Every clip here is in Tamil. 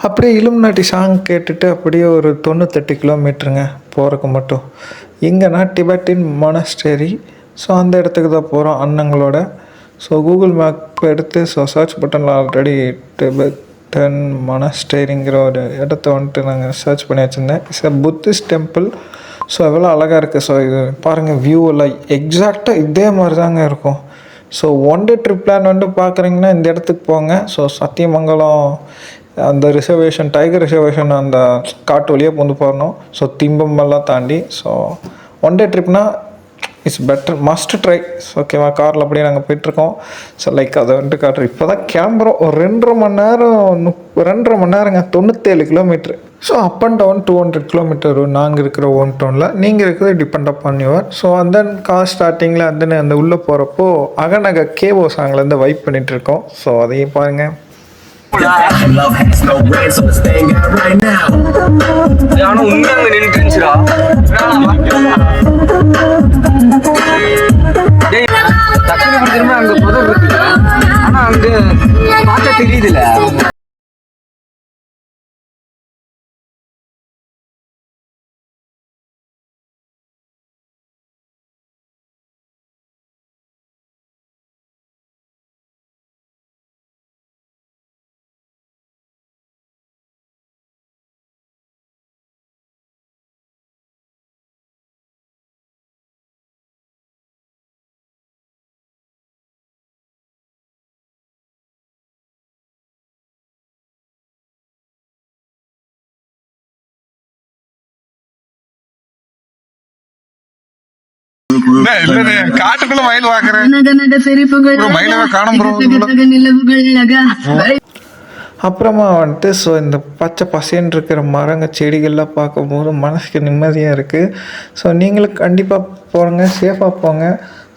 அப்படியே இலுமினாட்டி சாங் கேட்டுட்டு அப்படியே ஒரு 98 கிலோமீட்டருங்க போகிறக்கு மட்டும். எங்கன்னா டிபெட்டின் மொனஸ்டரி. ஸோ அந்த இடத்துக்கு தான் போகிறோம் அண்ணங்களோட. ஸோ கூகுள் மேப் எடுத்து சர்ச் பட்டனில் ஆல்ரெடி டிபெட்டன் மொனஸ்டரிங்கிற ஒரு இடத்த வந்துட்டு நாங்கள் சர்ச் பண்ணி வச்சுருந்தேன். It's a Buddhist temple. So எவ்வளோ அழகாக இருக்குது. ஸோ இது பாருங்கள், வியூ எல்லாம் எக்ஸாக்டாக இதே மாதிரி தாங்க இருக்கும். So one day trip plan வந்துட்டு பார்க்குறீங்கன்னா இந்த இடத்துக்கு போங்க. ஸோ சத்தியமங்கலம் அந்த ரிசர்வேஷன், டைகர் ரிசர்வேஷன் அந்த காட்டு வழியாக வந்து போகணும். ஸோ திம்பமெல்லாம் தாண்டி. ஸோ ஒன் டே ட்ரிப்னால் இட்ஸ் பெட்டர், மஸ்ட் ட்ரை. ஓகேவா, காரில் அப்படியே நாங்கள் போயிட்டுருக்கோம். ஸோ லைக் அதை வந்துட்டு காட்டுறோம். இப்போ தான் கிளம்புறோம். ஒரு 2.5 மணி நேரங்க, 97 kilometre. So up and down 200 kilometre நாங்கள் இருக்கிற ஓன் டவுனில். நீங்கள் இருக்கிறது டிபெண்ட் அப்பான் யுவர். ஸோ அந்த கார் ஸ்டார்டிங்கில் அந்த உள்ளே போகிறப்போ அகநக கேவோ சாங்லேருந்து வைப் பண்ணிகிட்டு இருக்கோம். ஸோ அதையும் பாருங்கள். அங்க புதர் இருக்கு, ஆனா அங்க பார்த்தா தெரியுதுல. காட்டுக்குள்ள மயில் வாக்குறேன். அப்புறமா வந்துட்டு ஸோ இந்த பச்சை பசேன்னு இருக்கிற மரங்க செடிகள்லாம் பார்க்கும்போது மனசுக்கு நிம்மதியாக இருக்குது. ஸோ நீங்களும் கண்டிப்பாக போங்க, சேஃபாக போங்க.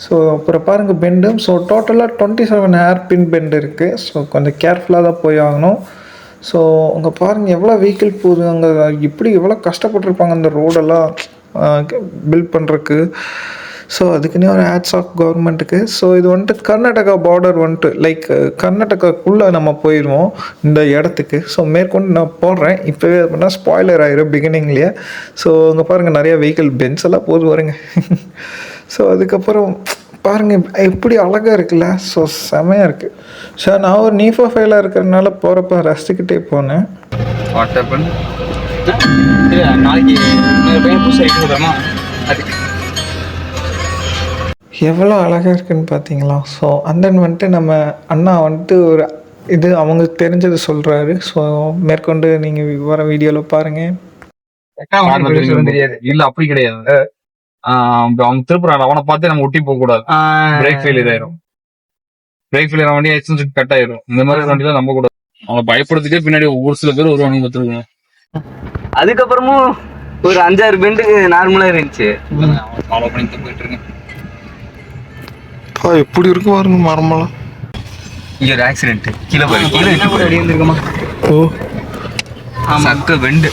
ஸோ அப்புறம் பாருங்கள் பெண்டு. ஸோ டோட்டலாக 27 ஹேர்பின் பெண்டு இருக்குது. ஸோ கொஞ்சம் கேர்ஃபுல்லாக தான் போய் ஆகணும். ஸோ அங்கே பாருங்கள் எவ்வளோ வெஹிக்கிள் போகுது. அங்கே இப்படி எவ்வளோ கஷ்டப்பட்டுருப்பாங்க அந்த ரோடெல்லாம் பில்ட் பண்ணுறக்கு. ஸோ அதுக்குன்னே ஒரு ஆட்ஸ் ஆஃப் கவர்மெண்ட்டுக்கு. ஸோ இது வந்துட்டு கர்நாடகா பார்டர் வந்துட்டு லைக் கர்நாடகாக்குள்ளே நம்ம போயிடுவோம் இந்த இடத்துக்கு. ஸோ மேற்கொண்டு நான் போடுறேன். இப்போவே அப்படின்னா ஸ்பாய்லர் ஆகிரும் பிகினிங்லேயே. ஸோ அங்கே பாருங்கள் நிறையா வெஹிக்கிள் பென்ஸ் எல்லாம் போது வருங்க. ஸோ அதுக்கப்புறம் பாருங்கள் எப்படி அழகாக இருக்குல்ல. ஸோ செமையாக இருக்குது. ஸோ நான் ஒரு நீஃபோ ஃபைலாக இருக்கிறதுனால போகிறப்ப ரசிச்சுக்கிட்டே போனேன். எவ்வளோ அழகாக இருக்குதுன்னு பார்த்தீங்களா. ஸோ அந்த வந்துட்டு நம்ம அண்ணா வந்துட்டு ஒரு இது அவங்களுக்கு தெரிஞ்சது சொல்கிறாரு. ஸோ மேற்கொண்டு நீங்கள் வர வீடியோவில் பாருங்கள். தெரியாது இல்ல, அப்படி கிடையாது. அவங்க திருப்புறாங்க, அவனை பார்த்து நம்ம ஒட்டி போக கூடாது. பிரேக் ஃபெயிலியர் ஆயிரும். பிரேக் ஃபெயிலியர் வண்டி எக்ஸ்டென்ஷன் கட் ஆயிரும். இந்த மாதிரி வண்டி தான் நம்ப கூடாது. அவங்க பயப்படுறதுக்கே பின்னாடி ஒவ்வொரு சில பேர் ஒரு அனுபவத்துருங்க. அதுக்கப்புறமும் ஒரு 5-6 பெண்டுக்கு நார்மலா இருந்துச்சு. ஃபாலோ பண்ணிட்டு போயிட்டு இருக்கேன். எப்படி இருக்கு பாருங்க மரமெல்லாம். இங்க ஒரு ஆக்சிடென்ட் கீழே பாரு, கீழே அடி இருந்திருக்கமா. ஓ சக்க வெண்டு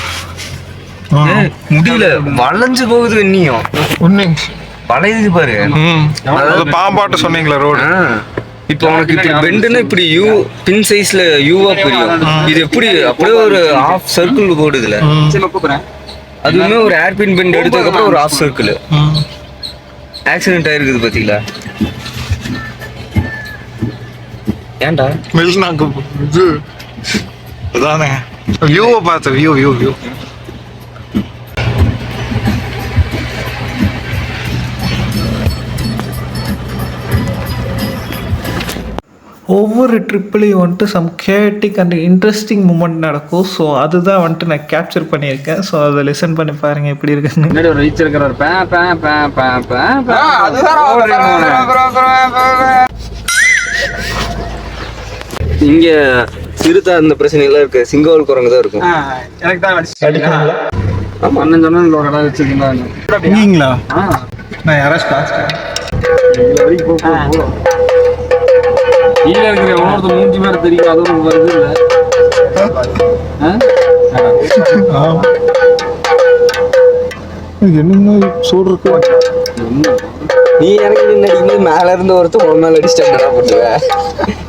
முடியல, வளைஞ்சு போகுது. இன்னியும் ஒண்ணு வளையுது பாரு. பாம்பாட்ட சொன்னீங்களா ரோடு. இப்போ உனக்கு இப்படி பெண்டுன்னா இப்படி யூ பின் சைஸ்ல யூவா புரியும். இது எப்படி அப்படியே ஒரு ஹாஃப் சர்க்கிள் போடுதுல. அதுவுமே ஒரு ஏர்பின் பெண்ட் எடுத்ததுக்கு அப்புறம் ஒரு ஹாஃப் சர்க்கிள். ஆக்சிடென்ட் ஆயிருக்குது பாத்தீங்களா. ஏன்டா மெல்னாங்க இது அதானே வியூவை பார்த்த வியூ. ஒவ்வொரு ட்ரிப்லேயும் வந்துட்டு some chaotic and interesting moment நடக்கும். ஸோ அதுதான் வந்துட்டு நான் கேப்சர் பண்ணியிருக்கேன். ஸோ அதை லிசன் பண்ணி பாருங்கள் எப்படி இருக்குன்னு. முன்னாடி ஒரு ரீச் இருக்கிற இங்க சிறுத்தை அந்த பிரச்சனை எல்லாம் இருக்கு. சிங்கோல் குரங்கு தான் இருக்கும். எனக்கு தான் ஆமா, அண்ணன் சொன்னா ஒரு இடம் வச்சிருக்கீங்களா. நான் யாராச்சும் கீழே இருக்கிற ஒவ்வொருத்தர் மூஞ்சி மாதிரி தெரியும். அது ஒரு வருது இல்லை. என்ன சூடு இருக்கு. நீ எனக்கு அடிக்கும்போது மேல இருந்து ஒருத்தர் உன் மேல அடிச்சுட்டா போட்டுவேன்.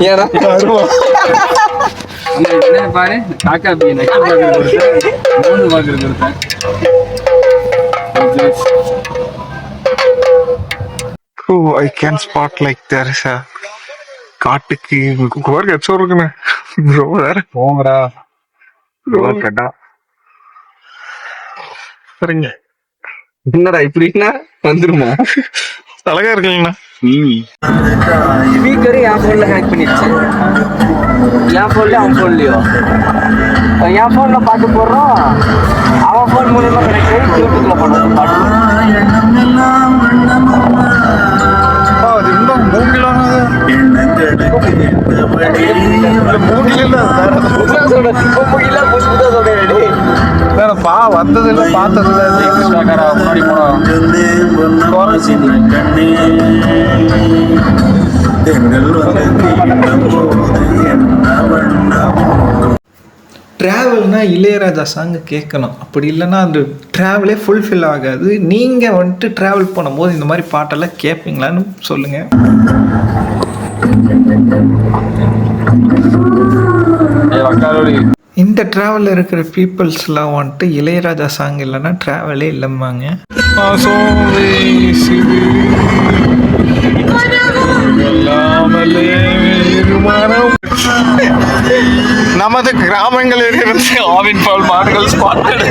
ஏன்னா பாரு காக்கா பீ நக்கி மூணு பாக்குறது ஒருத்தன். Oh, I can spot like there is a காட்டுக்கு கோர்க்கு எச்சோ இருக்குண்ணே ப்ரோ வேற போங்கடா ப்ரோ கேட்டா சரிங்க என்னடா இப்படின்னா வந்துருமா? அழகா இருக்குங்கண்ணா. ஸ்பீக்கர் என் போன்ல ஹேக் பண்ணிடுச்சு. என் போன்ல அவன் போன்லயோ என் போன்ல பாட்டு போடுறோம், அவன் போன் மூலியமா கனெக்ட் ஆகி யூடியூப்ல போடுறோம் பாட்டு. அது இன்னும் மூங்கிலானது மூங்கில வேற பா வந்தது இல்லை பார்த்தது இல்லை முன்னாடி ட்ராவல்னா இளையராஜா சாங் கேட்கணும், அப்படி இல்லைன்னா அந்த ட்ராவலே ஃபுல்ஃபில் ஆகாது. நீங்கள் வந்துட்டு ட்ராவல் பண்ணும்போது இந்த மாதிரி பாட்டெல்லாம் கேட்பீங்களான்னு சொல்லுங்கள். இந்த ட்ராவலில் இருக்கிற பீப்புள்ஸ்லாம் வந்துட்டு இளையராஜா சாங் இல்லைன்னா ட்ராவலே இல்லைம்பாங்க. நமது கிராமங்களில் இருந்து ஆவின் பால் மாடுகள் ஸ்பாட்டட்.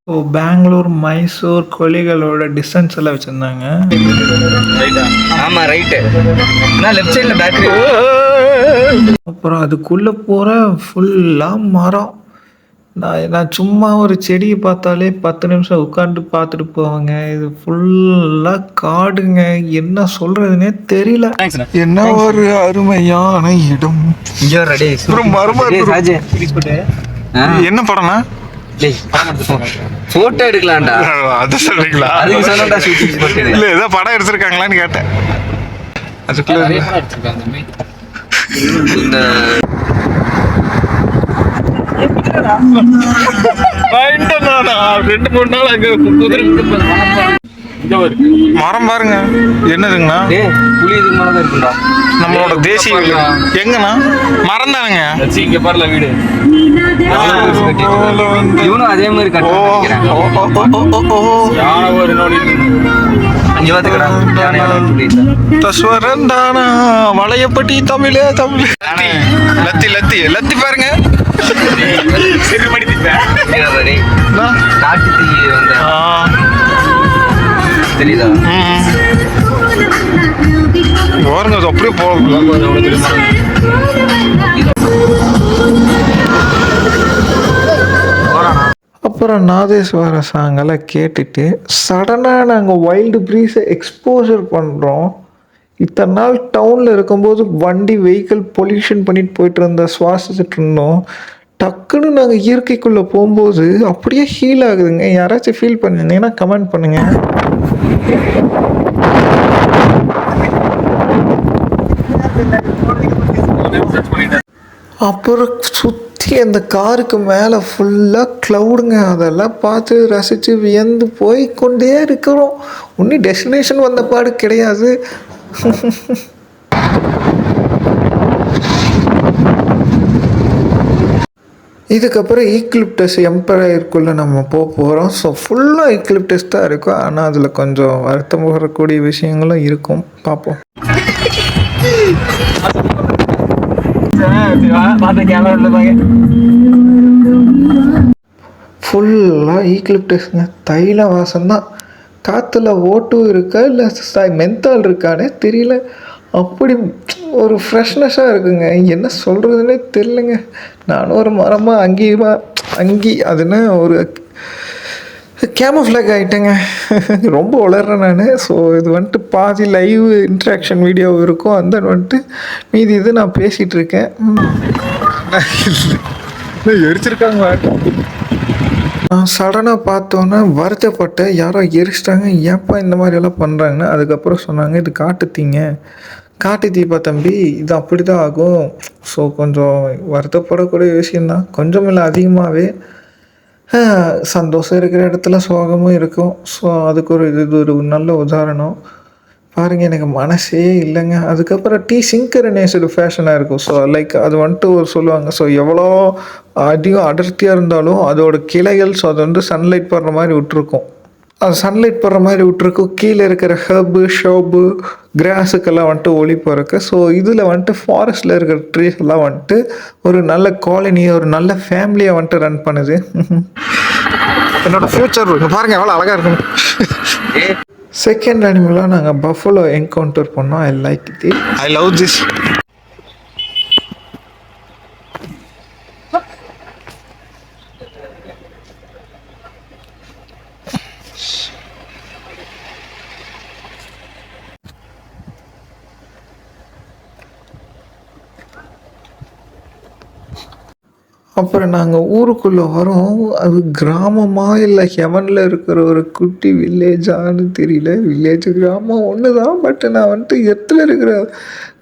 ஸோ பெங்களூர் மைசூர் கொலிகளோட டிஸ்டன்ஸ் எல்லாம் வச்சுருந்தாங்க. ஆமா ரைட்டு, நான் லெஃப்ட் சைடில் பேட்டரி. அப்புறம் அதுக்குள்ளே போகிற ஃபுல்லாக மரம். நான் சும்மா ஒரு செடியை பார்த்தாலே 10 நிமிஷம் உட்காந்து பார்த்துட்டு போவேங்க. இது ஃபுல்லாக காடுங்க, என்ன சொல்கிறதுனே தெரியல. என்ன ஒரு அருமையான இடம். என்ன படம்னா போட்டோ எடுக்கலாம்டா, அது சொல்றீங்களா? அதுக்கு சொல்லடா ஷூட்டிங் ஸ்பாட். இல்லை ஏதோ படம் எடுத்திருக்காங்களான்னு கேட்டேன். அதுக்குள்ள இந்த மரம் பாருங்க என்னதுங்கண்ணா? புளி இதுக்கு மேலதான் இருக்குண்டா. நம்மளோட தேசிய விலங்கு எங்கண்ணா? மரம் தானுங்க. இங்க பாருல வீடு. இவனும் அதே மாதிரி தஸ்வரந்தானா வளையப்பட்டி தமிழே தமிழ். லத்தி லத்தி லத்தி பாருங்க. காட்டு தீ வந்த தெரியுதா? பாருங்க அது அப்படியே போகும். அப்புறம் நாதேஸ்வர சாங்கெல்லாம் கேட்டுட்டு சடனாக நாங்கள் வைல்டு ப்ரீஸை எக்ஸ்போசர் பண்ணுறோம். இத்தனை நாள் டவுனில் இருக்கும்போது வண்டி வெஹிக்கிள் பொல்யூஷன் பண்ணிட்டு போயிட்டு இருந்த சுவாசிச்சுட்டு இருந்தோம். டக்குன்னு நாங்கள் இயற்கைக்குள்ளே போகும்போது அப்படியே ஹீல் ஆகுதுங்க. யாராச்சும் ஃபீல் பண்ணிருந்தீங்கன்னா கமெண்ட் பண்ணுங்கள். அப்புறம் சுற்றி அந்த காருக்கு மேலே ஃபுல்லாக க்ளவுடுங்க. அதெல்லாம் பார்த்து ரசித்து வியந்து போய் கொண்டே இருக்கிறோம். இன்னும் டெஸ்டினேஷன் வந்த பாடு கிடையாது. இதுக்கப்புறம் ஈக்லிப்டஸ் எம்பயருக்குள்ளே நம்ம போகிறோம். ஸோ ஃபுல்லாக ஈக்லிப்டஸ் தான் இருக்கும், ஆனால் அதில் கொஞ்சம் வருத்தம் வரக்கூடிய விஷயங்களும் இருக்கும். பார்ப்போம். ஃபுல்லாக ஈக்லிப்டஸ்ங்க, தைல வாசம்தான். காற்றுல ஓட்டும் இருக்கா இல்லை மென்தால் இருக்கானே தெரியல. அப்படி ஒரு ஃப்ரெஷ்னஸாக இருக்குங்க, என்ன சொல்கிறதுனே தெரிலங்க. நானும் ஒரு மரமாக அங்கி அதுன்னு ஒரு கேமோஃப்ளாக் ஆகிட்டேங்க. ரொம்ப வளர்றேன் நான். ஸோ இது வந்துட்டு பாதி லைவ் இன்ட்ராக்ஷன் வீடியோ இருக்கும், அந்த வந்துட்டு மீதி இது நான் பேசிகிட்டு இருக்கேன். எரிச்சிருக்காங்க. நான் சடனாக பார்த்தோன்னே வருத்தப்பட்டேன், யாரோ எரிச்சிட்டாங்க, ஏன்ப்பா இந்த மாதிரியெல்லாம் பண்ணுறாங்கன்னு. அதுக்கப்புறம் சொன்னாங்க இது காட்டு தீப்பா தம்பி, இது அப்படி தான் ஆகும். ஸோ கொஞ்சம் வருத்தப்படக்கூடிய விஷயந்தான், கொஞ்சம் இல்லை அதிகமாகவே. சந்தோஷம் இருக்கிற இடத்துல சோகமும் இருக்கும். ஸோ அதுக்கு இது ஒரு நல்ல உதாரணம். பாருங்க எனக்கு மனசே இல்லைங்க. அதுக்கப்புறம் சிங்கரனைஸ்டு ஃபேஷனாக இருக்கும். ஸோ லைக் அது வந்துட்டு ஒரு சொல்லுவாங்க. ஸோ எவ்வளோ அதிகம் அடர்த்தியாக இருந்தாலும் அதோட கிளைகள் ஸோ அது வந்து சன்லைட் படுற மாதிரி விட்டுருக்கும். அது சன்லைட் படுற மாதிரி விட்டுருக்கும். கீழே இருக்கிற ஹர்பு ஷோபு கிராஸுக்கெல்லாம் வந்துட்டு ஒளி போகிறக்கு. ஸோ இதில் வந்துட்டு ஃபாரஸ்ட்டில் இருக்கிற ட்ரீஸ் எல்லாம் வந்துட்டு ஒரு நல்ல காலனியை ஒரு நல்ல ஃபேமிலியை வந்துட்டு ரன் பண்ணுது. என்னோடய ஃப்யூச்சர் பாருங்கள் எவ்வளோ அழகாக இருக்கும். செகண்ட் அனிமலாக நாங்கள் பஃபலோ என்கவுண்டர் பண்ணோம். I like it. I love this. அப்புறம் நாங்கள் ஊருக்குள்ளே வரோம். அது கிராமமா இல்லை ஹெவனில் இருக்கிற ஒரு குட்டி வில்லேஜான்னு தெரியல. வில்லேஜ் கிராமம் ஒன்று தான். பட் நான் வந்துட்டு எர்த்தில் இருக்கிற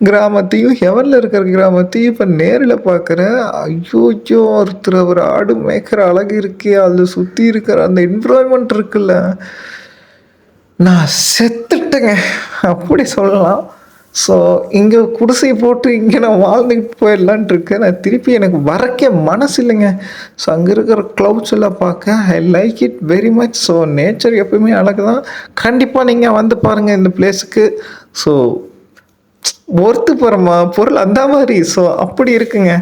கிராமத்தையும் ஹெவனில் இருக்கிற கிராமத்தையும் இப்போ நேரில் பார்க்குறேன். ஐயோ ஒருத்தர் ஒரு ஆடு மேய்க்கிற அழகு இருக்கே, அதில் சுற்றி இருக்கிற அந்த என்விரான்மெண்ட் இருக்குல்ல, நான் செத்துட்டேங்க அப்படி சொல்லலாம். ஸோ இங்கே குடிசை போட்டு இங்கே நான் வாழ்ந்துக்கிட்டு போயிடலான்ட்டு இருக்கேன். நான் திருப்பி எனக்கு வரக்க மனசு இல்லைங்க. ஸோ அங்கே இருக்கிற க்ளவுட்ஸ் எல்லாம் பார்க்க I like it very much. So nature எப்பவுமே அழகு தான். கண்டிப்பாக நீங்கள் வந்து பாருங்கள் இந்த பிளேஸுக்கு. ஸோ ஒர்த்து போகிறோமா பொருள் அந்த மாதிரி. ஸோ அப்படி இருக்குங்க.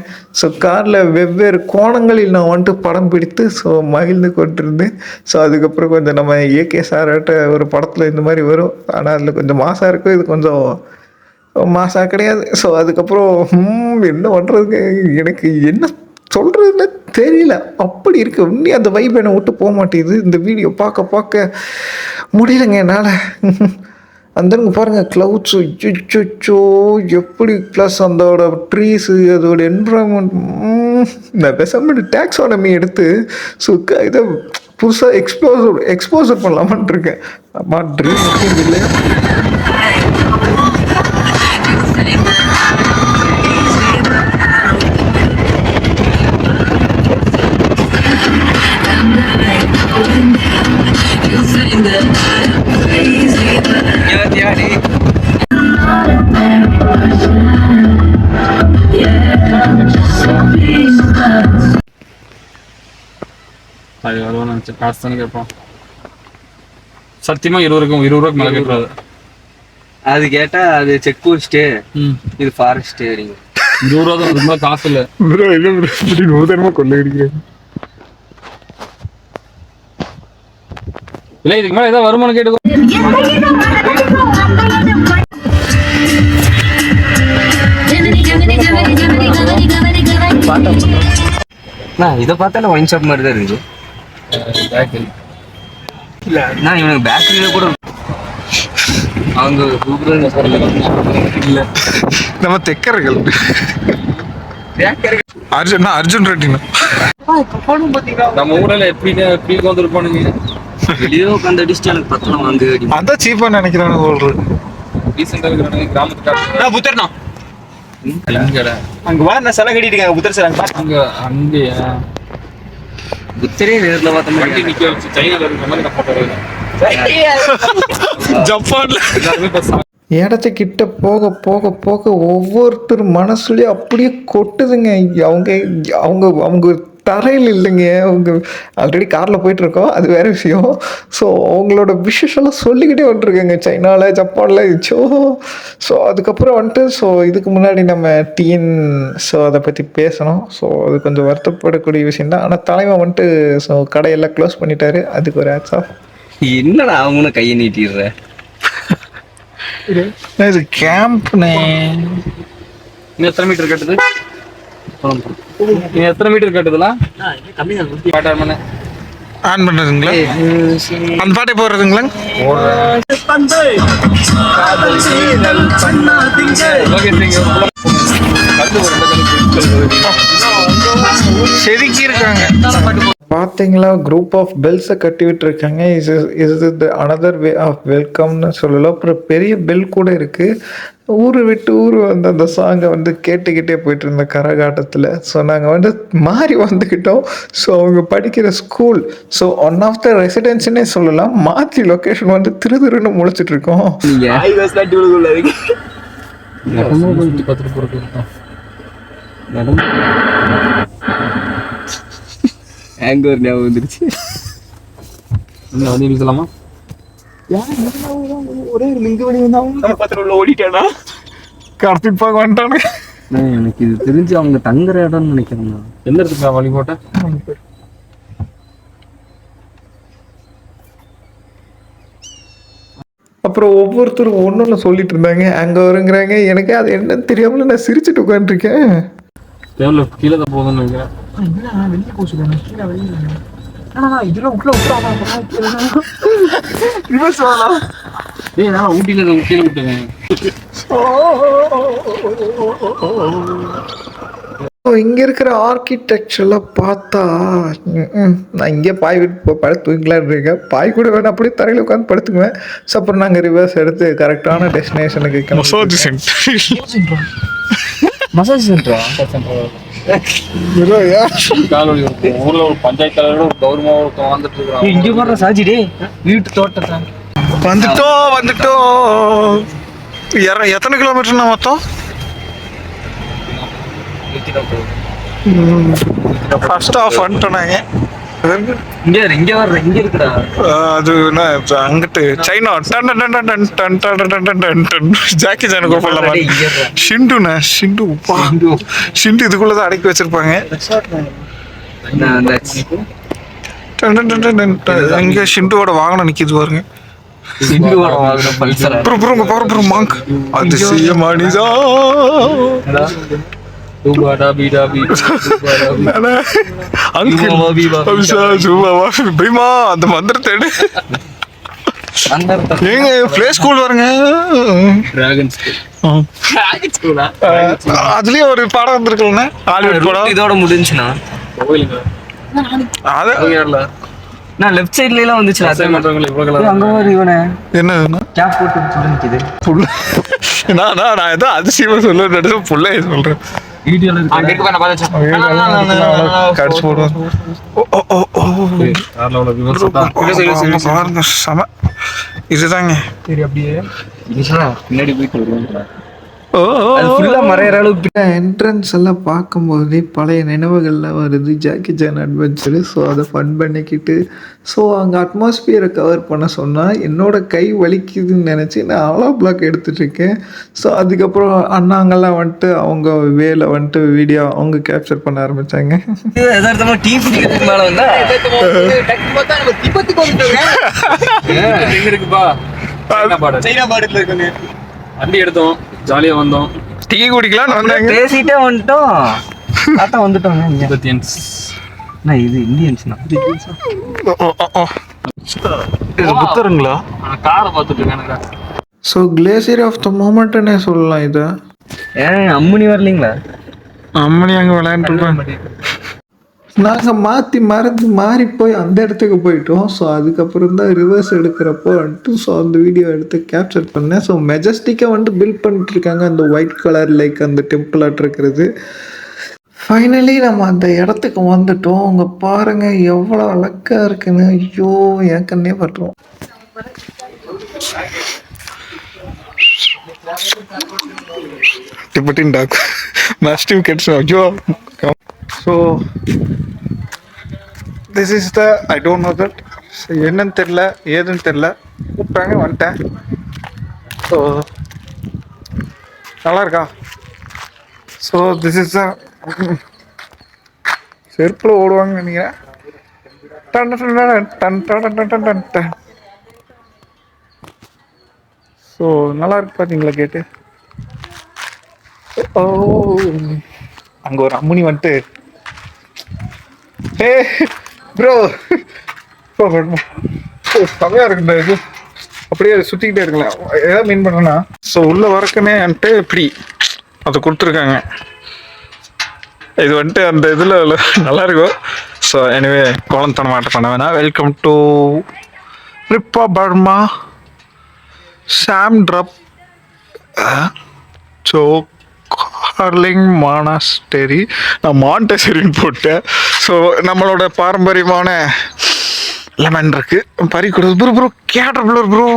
ஸோ காரில் வெவ்வேறு கோணங்களில் நான் வந்துட்டு படம் பிடித்து ஸோ மகிழ்ந்து கொண்டிருந்தேன். ஸோ அதுக்கப்புறம் கொஞ்சம் நம்ம ஏகே சார்ட்ட ஒரு படத்தில் இந்த மாதிரி வரும். ஆனால் அதில் கொஞ்சம் மாசாக இருக்கும், இது கொஞ்சம் மாசாக கிடையாது. ஸோ அதுக்கப்புறம் என்ன பண்ணுறதுங்க, எனக்கு என்ன சொல்கிறதுன்னு தெரியல. அப்படி இருக்கு இன்னும் அந்த வைப் என்னை விட்டு போக மாட்டேங்குது. இந்த வீடியோ பார்க்க பார்க்க முடியலைங்க என்னால். அந்த பாருங்கள் க்ளவுட்ஸு சுச்சோ எப்படி, ப்ளஸ் அதோட ட்ரீஸு அதோட என்விரான்மெண்ட். நான் பேசாமல் டாக்ஸானமி எடுத்து ஸோ இதை புதுசாக எக்ஸ்போசர் பண்ணலாமான்ட்டு இருக்கேன். அம்மா ட்ரீம் இல்லையா. அது வருவோம் நினச்சி காசு தானே கேட்போம். சத்தியமாக 20 ரூபாய்க்கு மேலே கேட்காது. அது கேட்டா அது செக் போஸ்ட்டு, இது ஃபாரஸ்ட். நீங்க 20 ரூபா தான் ரொம்ப காசு இல்லை. கொள்ள அடிக்கிறேன். இல்லை இதுக்கு மேலே ஏதாவது வருமானம் கேட்டு இதை பார்த்தா ஒயின் ஷாப் மாதிரி தான் இருக்கு. நான் இவனுக்கு பேக்கரியில கூட அவங்க இல்லை நம்ம தெக்கர்கள் அர்ஜுன் ரெட்டி நம்ம ஊரில் எப்படி வந்துருப்பானுங்க. வெளியே உட்காந்து அடிச்சுட்டு எனக்கு பத்தலாம் வாங்க. அதான் சீப்பா நினைக்கிறானு சொல்றது. ரீசெண்டாக இருக்கிறானுங்க கிராமத்துக்காக புத்தர்ண்ணா அங்கே வா, நான் சிலை கட்டிட்டு இருக்காங்க புத்தர் சிலை அங்கே. அங்கேயா புத்தரே நேரில் பார்த்த மாதிரி நிற்க வச்சு சைனாவில் இருக்கிற மாதிரி நான் போட்டோ ஜப்பான்ல எல்லாருமே இடத்துக்கிட்ட போக போக போக ஒவ்வொருத்தர் மனசுலேயும் அப்படியே கொட்டுதுங்க. அவங்க அவங்க அவங்க தரையில் இல்லைங்க, அவங்க ஆல்ரெடி காரில் போயிட்டுருக்கோம், அது வேறு விஷயம். ஸோ அவங்களோட விஷஸ் எல்லாம் சொல்லிக்கிட்டே வந்துருக்காங்க சைனாவில் ஜப்பானில். ஸோ அதுக்கப்புறம் வந்துட்டு ஸோ இதுக்கு முன்னாடி நம்ம ஸோ அதை பற்றி பேசணும். ஸோ அது கொஞ்சம் வருத்தப்படக்கூடிய விஷயம் தான். ஆனால் தலைமை வந்துட்டு ஸோ கடையெல்லாம் க்ளோஸ் பண்ணிட்டாரு. அதுக்கு ஒரு ஹேட்ஸ் ஆஃப். என்னடா அவங்களும் கையை நீட்டிடுற. இது கேம்ப்னே. இன்னும் எத்தனை மீட்டர் கட்டுது? நீ எத்தனை மீட்டர் கட்டுதுலாம் பாட்டு ஆன் பண்ணுறதுங்களா? அந்த பாட்டை போடுறதுங்களா? செதுக்கி இருக்காங்க. பார்த்தீங்களா குரூப் ஆஃப் பெல்ஸை கட்டி விட்டுருக்காங்க. இஸ் அனதர் வே ஆஃப் வெல்கம்னு சொல்லலாம். அப்புறம் பெரிய பெல் கூட இருக்குது. ஊர் விட்டு ஊர் வந்து அந்த சாங்கை வந்து கேட்டுக்கிட்டே போயிட்டு இருந்த கரகாட்டத்தில். ஸோ நாங்கள் வந்து மாறி வந்துக்கிட்டோம். ஸோ அவங்க படிக்கிற school, so one of the ரெசிடென்சினே சொல்லலாம், மாற்றி லொக்கேஷன் வந்து திருன்னு முழிச்சிட்டு இருக்கோம். ஒரு ஞாபகம் வந்துருச்சு. இழுத்தலாமா? ஒரே ஒரு லிங்கு வழி வந்து பத்திரம் ஓடிட்டானா கார்த்திக் வந்துட்டானு. எனக்கு இது தெரிஞ்சு அவங்க தங்குற இடம்னு நினைக்கிறேன். எந்த இடத்துக்கு வழி போட்டேன்? அப்புறம் ஒவ்வொருத்தரும் ஒன்று சொல்லிட்டு இருந்தாங்க, அங்கே வருங்கிறாங்க. எனக்கு அது என்னன்னு தெரியாமல் நான் சிரிச்சுட்டு உட்காந்துருக்கேன். கீழே தான் போகுதுன்னு நினைக்கிறேன். வெளியே போச்சுதானே, கீழே வெளியே இதெல்லாம் உள்ள ஊட்டியில விட்டுவேன். இங்கே இருக்கிற ஆர்கிடெக்சர்லாம் பார்த்தா நான் இங்கே பாய் விட்டு படுத்து தூங்கலான்னு இருக்கேன். பாய் கூட வேணும், அப்படியே தரையில் உட்காந்து படுத்துக்குவேன். ஸோ அப்புறம் நாங்கள் ரிவர்ஸ் எடுத்து கரெக்டான டெஸ்டினேஷனுக்கு மசாஜ் சென்டரா? ஊர்ல ஒரு பஞ்சாயத்து தலைவரோட ஒரு கௌரவமா ஒருத்தன் வந்துட்டு இருக்கான். இங்க போடுற சாஜிடே வீட்டு தோட்டத்தை வந்துட்டோம். எத்தனை கிலோமீட்டர்னா மொத்தம்? ஃபர்ஸ்ட் ஆஃப் வந்துட்டோம் நாங்கள். இங்க வர்ற இங்க இருக்குடா. அது என்ன அங்கிட்டு சைனா ஜாக்கி ஜான் கூப்பிடலாமா? ஷிண்டுண்ணா, ஷிண்டு இதுக்குள்ளதான் அடக்கி வச்சிருப்பாங்க. அங்க ஷிண்டுவோட வாகனம் நிக்கிது பாருங்க. அதிசயமானிதா அந்த மந்திரத்தை ஏங்க பிளே ஸ்கூல் வருங்க. அதுலயும் ஒரு படம் வந்திருக்குல்ல, ஹாலிவுட் படம். இதோட முடிஞ்சுனா நான் லெஃப்ட் சைடுல எல்லாம் வந்துச்சு. அங்க ஒரு இவனே என்ன கேப் போட்டு நிக்குது புள்ள. நான் ஏதோ அதிசயமா சொல்ல புள்ள சொல்றேன். இதுதாங்க பின்னாடி போயிட்டு வருவோம். என்ட்ரன்ஸ் எல்லாம் பார்க்கும்போதே பழைய நினைவுகள்லாம் வருது. Jackie Chan adventure. ஸோ அதை ஃபன் பண்ணிக்கிட்டு ஸோ அங்கே அட்மாஸ்பியரை கவர் பண்ண சொன்னால் என்னோட கை வலிக்குதுன்னு நினச்சி நான் ஆலோ பிளாக் எடுத்துட்ருக்கேன். ஸோ அதுக்கப்புறம் அண்ணாங்கெல்லாம் வந்துட்டு அவங்க வேலை வந்துட்டு வீடியோ அவங்க கேப்சர் பண்ண ஆரம்பித்தாங்க. வண்டி எடுத்தோம், ஜாலியா வந்தோம், டீ குடிக்கலாம் வந்தாங்க, பேசிட்டே வந்துட்டோம். வந்துட்டோம். இது இந்தியன்ஸ்னா புத்தருங்களா? காரை பார்த்துட்டு இருக்கானுங்க. ஸோ கிளேசியர் ஆஃப் த மூமெண்ட்னே சொல்லலாம் இதை. அம்மனி வரலீங்களா? அம்மனி அங்கே விளையாண்டுருக்கோம். நாங்கள் மாறி போய் அந்த இடத்துக்கு போயிட்டோம். ஸோ அதுக்கப்புறம் தான் ரிவர்ஸ் எடுக்கிறப்போ வந்துட்டு ஸோ அந்த வீடியோ எடுத்து கேப்சர் பண்ணேன். ஸோ மெஜஸ்டிக்காக வந்துட்டு பில்ட் பண்ணிட்டுருக்காங்க அந்த ஒயிட் கலர் லைக் அந்த டெம்பிள் ஆட் இருக்கிறது. ஃபைனலி நம்ம அந்த இடத்துக்கு வந்துட்டோம். அங்கே பாருங்கள் எவ்வளோ அழகாக இருக்குன்னு. ஐயோ என் கண்ணே பட்டுரும். டிபெட்டின் டாக் மாஸ்டிவ் கெட்ஸ். ஐயோ. So this is the I don't know that என்னன்னு தெரில ஏதுன்னு தெரில கூப்பிட்டாங்க வந்துட்டேன். ஸோ நல்லா இருக்கா? ஸோ திஸ் இஸ் த செருப்பில் ஓடுவாங்க நினைக்கிறேன். ஸோ நல்லா இருக்கு பார்த்தீங்களா கேட்டு. ஓ அங்கே ஒரு அம்முனி வந்துட்டு ஹே ப்ரோ செமையாக இருக்குண்டா இது. அப்படியே சுற்றிக்கிட்டே இருக்கலாம். எதாவது மீன் பண்ணுறேன்னா ஸோ உள்ளே வரக்குன்னே வந்துட்டு இப்படி அதை கொடுத்துருக்காங்க. இது வந்துட்டு அந்த இதில் நல்லாயிருக்கும். ஸோ எனிவே குழந்தனமாட்ட பண்ண வேணாம். வெல்கம் டு ரிப்பா பர்மா சாம் ட்ரப் ஹார்லிங் மானாஸ்டரி. நான் மாண்டசரின்னு போட்டேன். ஸோ நம்மளோட பாரம்பரியமான லெமன் இருக்கு பறி கொடுது. ப்ரோ ப்ரோ கேட்டர்பில்லர் ப்ரோ,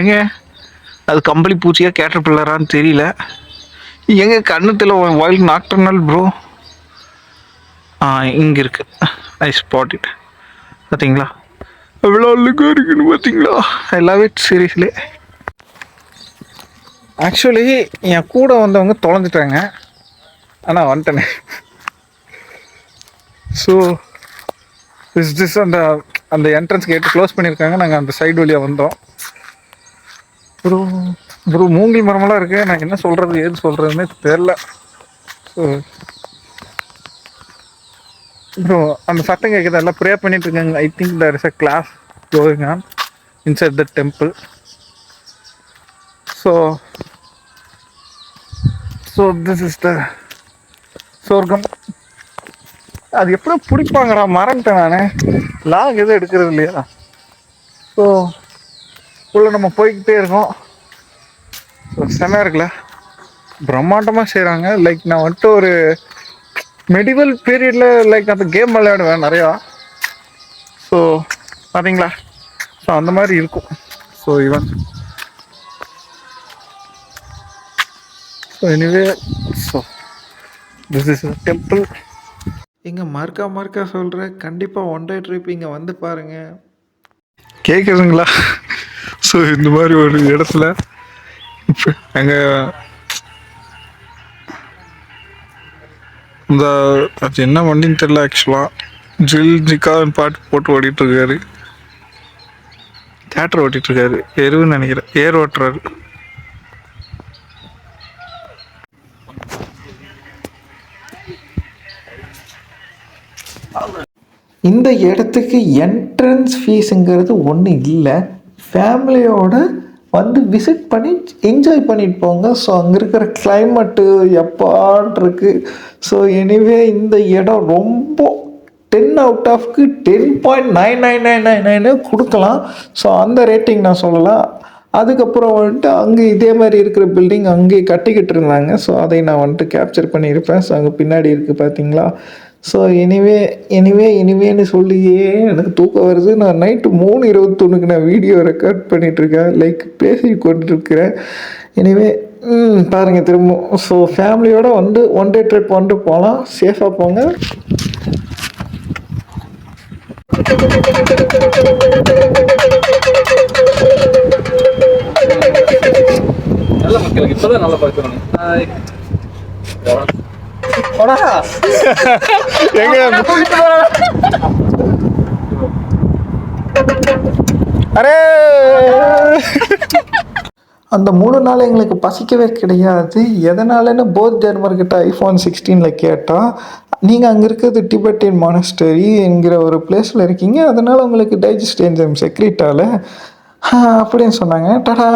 எங்க அது கம்பளி பூச்சியா கேட்டர்பில்லரான்னு தெரியல. எங்க கண்ணுத்தில் வைல்ட் நாக்டர்னல் ப்ரோ. இங்கே இருக்கு. I spot it. பார்த்தீங்களா எவ்வளோ அழுக்காக இருக்குன்னு பார்த்தீங்களா? I love it seriously. Actually என் கூட வந்தவங்க தொலைஞ்சிட்டாங்க, ஆனால் வந்துட்டேனே. ஸோ திஸ் அந்த அந்த என்ட்ரன்ஸ் கேட்டு க்ளோஸ் பண்ணியிருக்காங்க. நாங்கள் அந்த சைடு வழியாக வந்தோம். ப்ரோ ப்ரோ மூங்கில் மரமெல்லாம் இருக்குது. நான் என்ன சொல்கிறது ஏது சொல்கிறதுன்னே தெரில. ஸோ ப்ரோ அந்த சத்தம் கேட்குது, எல்லாம் ப்ரே பண்ணிட்டு இருக்காங்க. I think there is a class going on inside the temple. So this is the சொர்க்கம். அது எப்படி பிடிப்பாங்கடா, மறந்துட்டேன் நான். லாக் எதுவும் எடுக்கிறது இல்லையா? ஸோ உள்ள நம்ம போய்கிட்டே இருக்கோம். ஸோ செமையாக இருக்குல்ல, பிரம்மாண்டமாக செய்கிறாங்க. லைக் நான் வந்துட்டு ஒரு மெடிவல் பீரியடில் லைக் அந்த கேம் விளையாடுவேன் நிறையா. ஸோ பார்த்தீங்களா, ஸோ அந்த மாதிரி இருக்கும். So even so anyway so this is temple. இங்கே மறுக்கா சொல்கிறேன், கண்டிப்பாக ஒன் டே ட்ரிப் இங்கே வந்து பாருங்கள். கேட்குதுங்களா? ஸோ இந்த மாதிரி ஒரு இடத்துல இப்போ அங்கே இந்த அது என்ன வண்டின்னு தெரியல. ஆக்சுவலாக ஜில் ஜிக்கான்னு பாட்டு போட்டு ஓடிட்டுருக்காரு. தேட்டர் ஓட்டிகிட்ருக்காரு. எருவுன்னு நினைக்கிறேன், ஏர் ஓட்டுறாரு. இந்த இடத்துக்கு என்ட்ரன்ஸ் ஃபீஸுங்கிறது ஒன்றும் இல்லை. ஃபேமிலியோட வந்து விசிட் பண்ணி என்ஜாய் பண்ணிட்டு போங்க. ஸோ அங்கே இருக்கிற கிளைமேட்டு எப்பான்ருக்கு. ஸோ எனிவே இந்த இடம் ரொம்ப 10 out of 10.9999 கொடுக்கலாம். ஸோ அந்த ரேட்டிங் நான் சொல்லலாம். அதுக்கப்புறம் வந்துட்டு அங்கே இதே மாதிரி இருக்கிற பில்டிங் அங்கேயே கட்டிக்கிட்டு இருந்தாங்க. ஸோ அதை நான் வந்துட்டு கேப்சர் பண்ணியிருப்பேன். ஸோ அங்கே பின்னாடி இருக்குது பார்த்தீங்களா. ஸோ எனிவேன்னு சொல்லியே எனக்கு தூக்கம் வருது. நான் நைட்டு 3:21 நான் வீடியோ ரெக்கார்ட் பண்ணிகிட்ருக்கேன், லைக் பேசி கொண்டுருக்கிறேன். எனிவே பாருங்கள் திரும்ப. ஸோ ஃபேமிலியோடு வந்து ஒன் டே ட்ரிப் வந்துட்டு போகலாம். சேஃபாக போங்க. நல்ல மக்களுக்கு இப்பதான் நல்லா பார்க்கணும். அரே அந்த 3 நாள் எங்களுக்கு பசிக்கவே கிடையாது. எதனாலன்னு போத் ஜெர்மர்கிட்ட iPhone 16 கேட்டால், நீங்கள் அங்கே இருக்கிறது டிபெட்டின் மானஸ்டரி என்கிற ஒரு பிளேஸில் இருக்கீங்க, அதனால் உங்களுக்கு டைஜஸ்ட் என்சைம் செக்ரீட்டால் அப்படின்னு சொன்னாங்க. டடா